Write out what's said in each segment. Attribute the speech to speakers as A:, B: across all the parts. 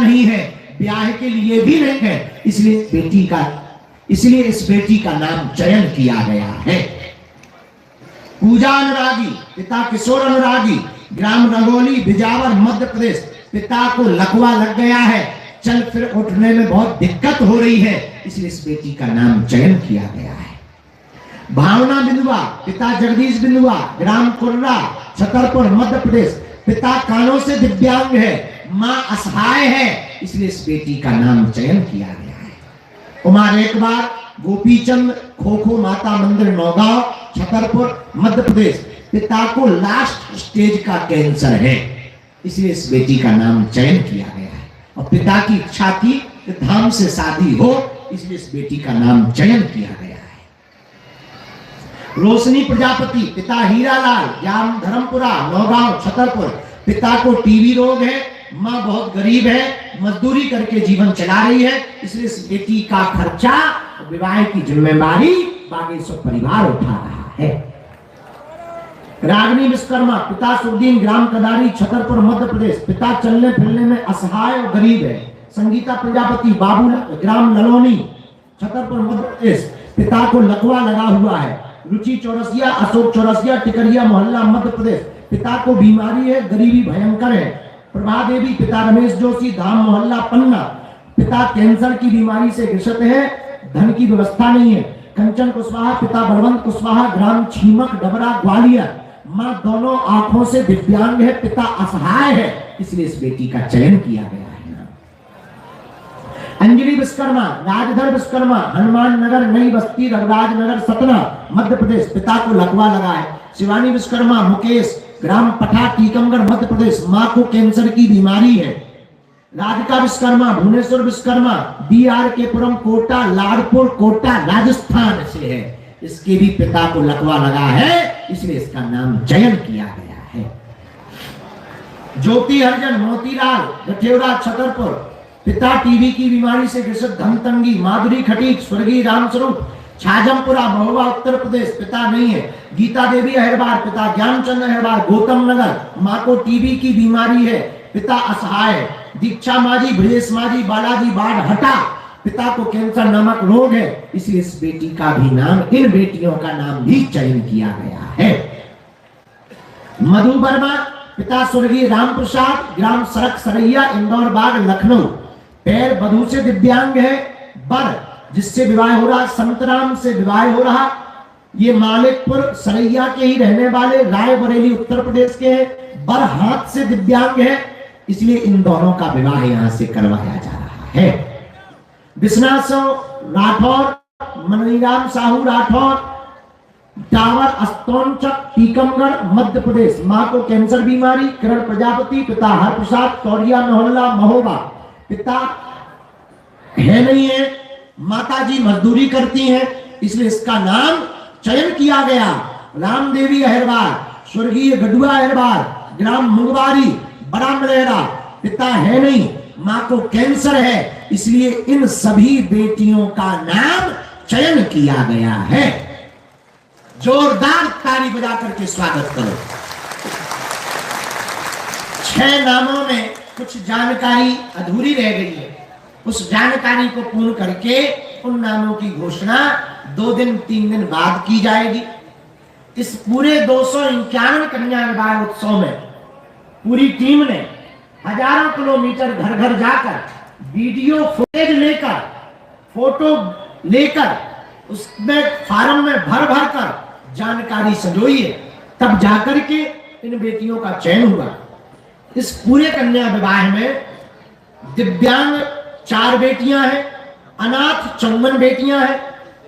A: नहीं है, ब्याह के लिए भी नहीं है, इसलिए इस बेटी का नाम चयन किया गया है। पूजा अनुरागी, पिता किशोर अनुरागी, ग्राम रंगोली, बिजावर, मध्य प्रदेश। पिता को लकवा लग गया है, चल फिर उठने में बहुत दिक्कत हो रही है, इसलिए इस बेटी का नाम चयन किया गया है। भावना बिंदुआ, पिता जगदीश बिंदुआ, ग्राम कुर्रा, छतरपुर, मध्य प्रदेश। पिता कानों से दिव्यांग है, मां असहाय है, इसलिए इस बेटी का नाम चयन किया गया है। उमा रेखबार, गोपीचंद, खोखो माता मंदिर, नौगांव, छतरपुर, मध्य प्रदेश। पिता को लास्ट स्टेज का कैंसर है, इसलिए इस बेटी का नाम चयन किया गया है। और पिता की इच्छा थी कि धाम से शादी हो, इसलिए इस बेटी का नाम चयन किया गया है। रोशनी प्रजापति, पिता हीरालाल, ग्राम धर्मपुरा, नौगांव, छतरपुर। पिता को टीबी रोग है, मां बहुत गरीब है, मजदूरी करके जीवन चला रही है, इसलिए इस बेटी का खर्चा, विवाह की जिम्मेदारी बागेश्वर परिवार उठा रहा है। रागनी विश्वकर्मा, पिता सुखदीन, ग्राम कदारी, छतरपुर, मध्य प्रदेश। पिता चलने फिरने में असहाय और गरीब है। संगीता प्रजापति, बाबू, ग्राम ललोनी, छतरपुर, मध्य प्रदेश। पिता को लकवा लगा हुआ है। रुचि चौरसिया, अशोक चौरसिया, टिकरिया मोहल्ला, मध्य प्रदेश। पिता को बीमारी है, गरीबी भयंकर है। प्रभा देवी, पिता रमेश जोशी, धाम मोहल्ला, पन्ना। पिता कैंसर की बीमारी से ग्रसित है, धन की व्यवस्था नहीं है। कंचन कुशवाहा, पिता बलवंत कुशवाहा, ग्राम छीमक, डबरा, ग्वालियर। मां दोनों आंखों से दिव्यांग है, पिता असहाय है, इसलिए इस बेटी का चयन किया गया है। अंजलि विश्वकर्मा, राजधर विश्वकर्मा, हनुमान नगर, नई बस्ती, रघुराज नगर, सतना, मध्य प्रदेश। पिता को लकवा लगा है। शिवानी विश्वकर्मा, मुकेश, ग्राम पठा, टीकमगढ़, मध्य प्रदेश। मां को कैंसर की बीमारी है। राधिका विश्वकर्मा, भुवनेश्वर विश्वकर्मा, बीआर के पुरम, कोटा, लाडपुर, कोटा, राजस्थान से है। इसके भी पिता को लकवा लगा है, इसलिए इसका नाम चयन किया गया है। ज्योति हरिजन, मोतीलाल, गठेवरा, छतरपुर। पिता टीबी की बीमारी से ग्रसित, धन तंगी। माधुरी खटीक, स्वर्गीय रामस्वरूप, छाजमपुरा, महुआ, उत्तर प्रदेश। पिता नहीं है। गीता देवी अहरबार, पिता ज्ञानचंद्र अहरबार, गौतम नगर। मां को टीबी की बीमारी है, पिता असहाय है। दीक्षा माझी, ब्रजेश माझी, बालाजी बाढ़ हटा। पिता को कैंसर नामक रोग है, इसलिए इस बेटी का भी नाम, इन बेटियों का नाम भी चयन किया गया है। मधु वर्मा, पिता स्वर्गीय राम प्रसाद, ग्राम सड़क सरैया, इंदौर बाग, लखनऊ। पैर बधू से दिव्यांग है। बर जिससे विवाह हो रहा, संतराम से विवाह हो रहा। ये मालिकपुर सरैया के ही रहने वाले, रायबरेली उत्तर प्रदेश के हैं। बर हाथ से दिव्यांग है, इसलिए इन दोनों का विवाह यहां से करवाया जा रहा है। विश्वनाथ राठौर, मनीराम साहू राठौर, टावर, अस्तौनचक, टीकमगढ़, मध्य प्रदेश। मां को कैंसर बीमारी। किरण प्रजापति, पिता हरप्रसाद, तौरिया मोहल्ला, महोबा। पिता है नहीं है, माताजी मजदूरी करती हैं, इसलिए इसका नाम चयन किया गया। रामदेवी अहरबार, स्वर्गीय गडुआ अहरबार, ग्राम मुंगवारी, बड़ा मलेरा। पिता है नहीं, मां को कैंसर है, इसलिए इन सभी बेटियों का नाम चयन किया गया है। जोरदार ताली बजा करके स्वागत करो। 6 नामों में कुछ जानकारी अधूरी रह गई है, उस जानकारी को पूर्ण करके उन नामों की घोषणा 2 दिन 3 दिन बाद की जाएगी। इस पूरे 251 कन्या विवाह उत्सव में पूरी टीम ने हजारों किलोमीटर घर घर जाकर वीडियो फुटेज लेकर, फोटो लेकर, उसमें फार्म में भर भर कर जानकारी संजोई है, तब जाकर के इन बेटियों का चयन हुआ। इस पूरे कन्या विवाह में दिव्यांग 4 बेटियां हैं, अनाथ 54 बेटियां हैं,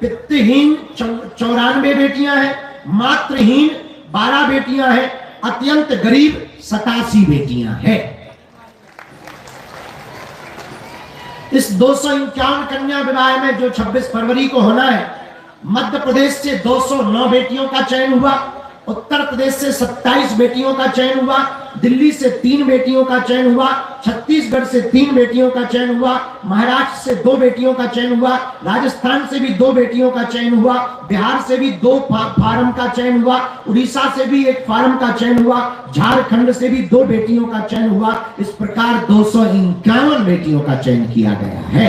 A: पितृहीन 94 बेटियां हैं, मातृहीन 12 बेटियां हैं, अत्यंत गरीब 87 बेटियां हैं। इस 251 कन्या विवाह में जो 26 फरवरी को होना है, मध्य प्रदेश से 209 बेटियों का चयन हुआ, उत्तर प्रदेश से 27 बेटियों का चयन हुआ, दिल्ली से 3 बेटियों का चयन हुआ, छत्तीसगढ़ से 3 बेटियों का चयन हुआ, महाराष्ट्र से 2 बेटियों का चयन हुआ, राजस्थान से भी 2 बेटियों का चयन हुआ, बिहार से भी 2 फार्म का चयन हुआ, उड़ीसा से भी 1 फार्म का चयन हुआ, झारखंड से भी 2 बेटियों का चयन हुआ। इस प्रकार 251 बेटियों का चयन किया गया है।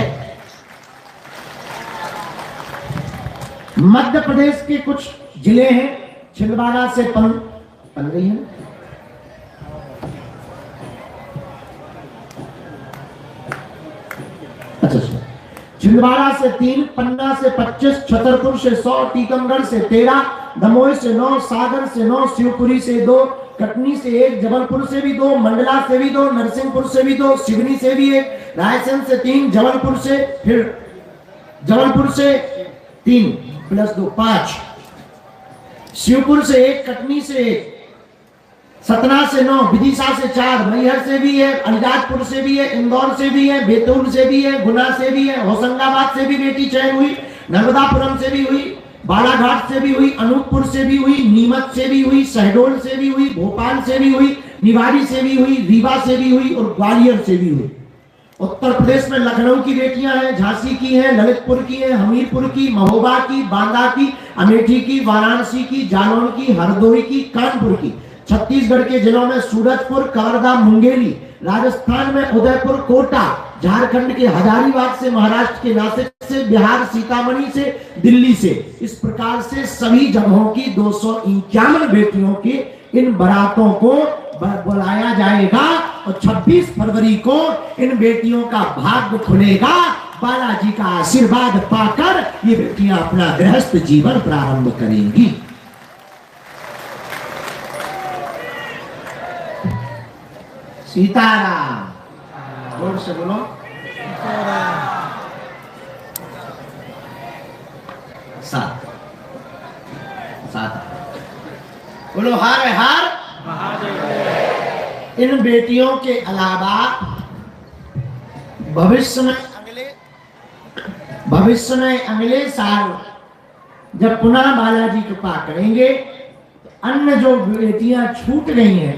A: मध्य प्रदेश के कुछ जिले हैं, छिंदवाड़ा से पन रही है, अच्छा, छिंदवाड़ा से 3, पन्ना से 25, छतरपुर से 100, टीकमगढ़ से 13, दमोह से 9, सागर से 9, शिवपुरी से 2, कटनी से 1, जबलपुर से भी 2, मंडला से भी 2, नरसिंहपुर से भी 2, सिवनी से भी 1, रायसेन से 3, जबलपुर से 3 + 2 5, शिवपुर से 1, कटनी से 1, सतना से 9, विदिशा से 4, मैहर से भी है, अलीराजपुर से भी है, इंदौर से भी है, बैतूल से भी है, गुना से भी है, होशंगाबाद से भी बेटी चयन हुई, नर्मदापुरम से भी हुई, बालाघाट से भी हुई, अनूपपुर से भी हुई, नीमच से भी हुई, शहडोल से भी हुई, भोपाल से भी हुई, निवाड़ी से भी हुई, रीवा से भी हुई और ग्वालियर से भी हुई। उत्तर प्रदेश में लखनऊ की बेटियां हैं, झांसी की हैं, ललितपुर की हैं, हमीरपुर की, महोबा की, बांदा की, अमेठी की, वाराणसी की, जालौन की, हरदोई की, कानपुर की। छत्तीसगढ़ के जिलों में सूरजपुर, कवर्धा, मुंगेली, राजस्थान में उदयपुर, कोटा, झारखंड के हजारीबाग से, महाराष्ट्र के नासिक से, बिहार सीतामढ़ी से, दिल्ली से। इस प्रकार से सभी जगहों की 251 बेटियों के इन बारातों को बुलाया जाएगा और 26 फरवरी को इन बेटियों का भाग्य खुलेगा। बालाजी का आशीर्वाद पाकर ये बेटियां अपना गृहस्थ जीवन प्रारंभ करेंगी। सीताराम, जोर से बोलो सात बोलो हर हर महादेव। इन बेटियों के अलावा भविष्य में अगले साल जब पुनः बालाजी कृपा करेंगे तो अन्य जो बेटियां छूट गई हैं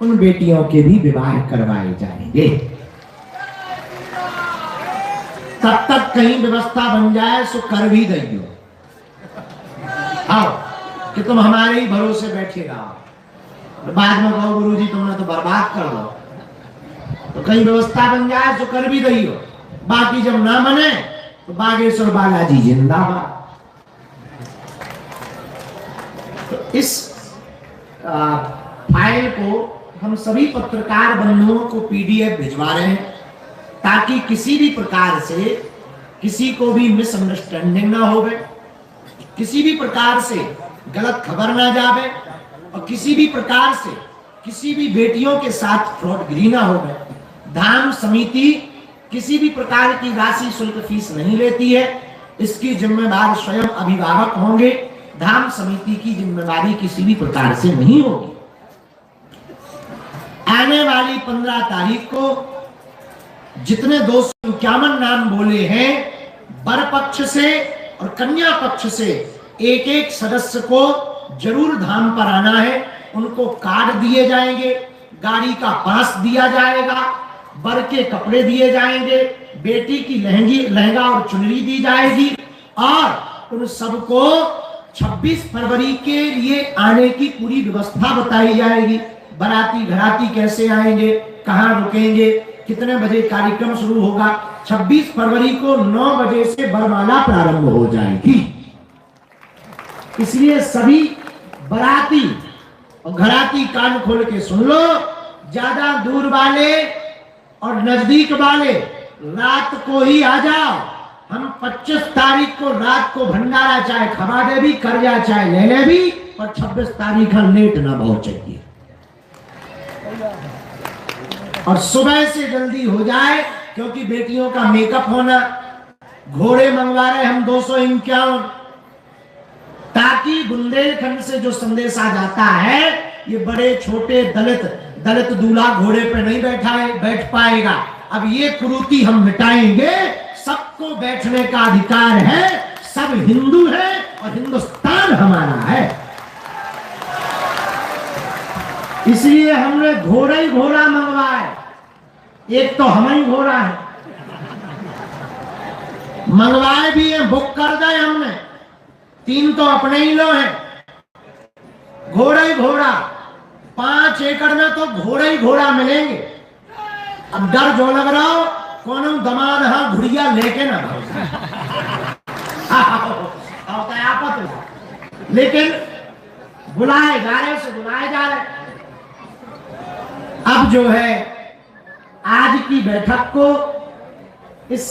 A: उन बेटियों के भी विवाह करवाए जाएंगे। तब तक कहीं व्यवस्था बन जाए सो कर भी दइयो, आओ कि तुम हमारे ही भरोसे बैठेगा, बाद में कहो गुरुजी तुमने तो बर्बाद कर दो, तो कहीं व्यवस्था बन जाए तो कर भी दइयो, बाकी जब ना बने तो बागेश्वर बालाजी जिंदाबाद। तो इस फाइल को हम सभी पत्रकार बंधुओं को पीडीएफ भिजवा रहे हैं ताकि किसी भी प्रकार से किसी को भी मिसअंडरस्टैंडिंग ना हो, किसी भी प्रकार से गलत खबर ना जावे और किसी भी प्रकार से किसी भी बेटियों के साथ फ्रॉडगिरी ना हो। धाम समिति किसी भी प्रकार की राशि शुल्क फीस नहीं लेती है, इसकी जिम्मेदार स्वयं अभिभावक होंगे। धाम समिति की जिम्मेदारी किसी भी प्रकार से नहीं होगी। आने वाली 15 तारीख को जितने 251 नाम बोले हैं, वर पक्ष से और कन्या पक्ष से एक एक सदस्य को जरूर धाम पर आना है। उनको कार्ड दिए जाएंगे, गाड़ी का पास दिया जाएगा, वर के कपड़े दिए जाएंगे, बेटी की लहंगा और चुनरी दी जाएगी और उन सबको 26 फरवरी के लिए आने की पूरी व्यवस्था बताई जाएगी। बाराती घराती कैसे आएंगे, कहां रुकेंगे, कितने बजे कार्यक्रम शुरू होगा। 26 फरवरी को 9 बजे से वरमाला प्रारंभ हो जाएगी। इसलिए सभी बाराती और घराती कान खोल के सुन लो। ज्यादा दूर वाले और नजदीक वाले रात को ही आ जाओ। हम 25 तारीख को रात को भंडारा चाहे खवा दे भी, कर्जा चाहे ले ले भी, और 26 तारीख लेट ना पहुंचेगी और सुबह से जल्दी हो जाए, क्योंकि बेटियों का मेकअप होना। घोड़े मंगवा रहे हम 251, ताकि बुंदेलखंड से जो संदेश आ जाता है, ये बड़े छोटे दलित दूल्हा घोड़े पे नहीं बैठ पाएगा। अब ये कुरीति हम मिटाएंगे। सबको बैठने का अधिकार है, सब हिंदू है और हिंदुस्तान हमारा है। इसलिए हमने घोड़ा ही घोड़ा मंगवाए। एक तो हम ही घोड़ा है, मंगवाए भी है, बुक कर दे हमने, 3 तो अपने ही लो हैं। घोड़ा ही घोड़ा, 5 एकड़ में तो घोड़ा ही घोड़ा मिलेंगे। अब डर जो लग रहा हो कौन दमाद हाँ घुड़िया लेके ना आपत, लेकिन बुलाए जा रहे, से बुलाए जा रहे। अब जो है आज की बैठक को, इस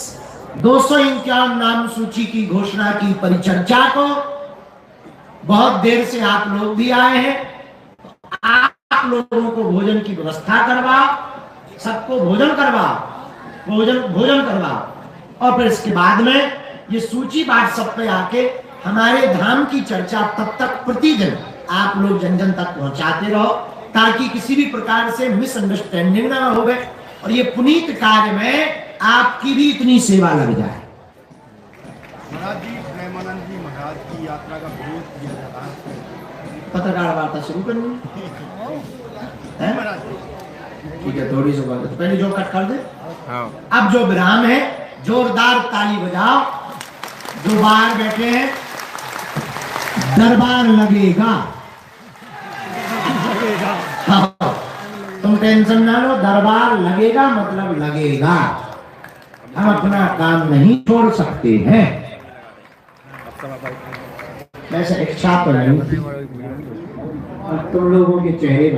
A: 251 नाम सूची की घोषणा की परिचर्चा को, बहुत देर से आप लोग भी आए हैं। आप लोगों को भोजन की व्यवस्था करवाओ, सबको भोजन करवाओ, भोजन करवाओ, और फिर इसके बाद में ये सूची व्हाट्सएप पे आके हमारे धाम की चर्चा तब तक प्रतिदिन आप लोग जन जन तक पहुंचाते रहो, ताकि किसी भी प्रकार से मिसअंडरस्टैंडिंग ना हो गए और ये पुनीत कार्य में आपकी भी इतनी सेवा लग जाए।
B: महाराज जी, प्रेमानंद जी महाराज की यात्रा का विरोध किया जा रहा है,
A: पत्रकार वार्ता शुरू करनी है
B: महाराज।
A: ठीक है, थोड़ी सी बात है तो पहले जो कट कर दे।
B: हाँ।
A: अब जो विराम है, जोरदार ताली बजाओ। जो बाहर बैठे हैं, दरबार लगेगा। हाँ, तुम टेंशन ना लो, दरबार लगेगा मतलब लगेगा। हम अपना काम नहीं छोड़ सकते हैं। वैसे इच्छा तो नहीं थी, तुम लोगों के चेहरे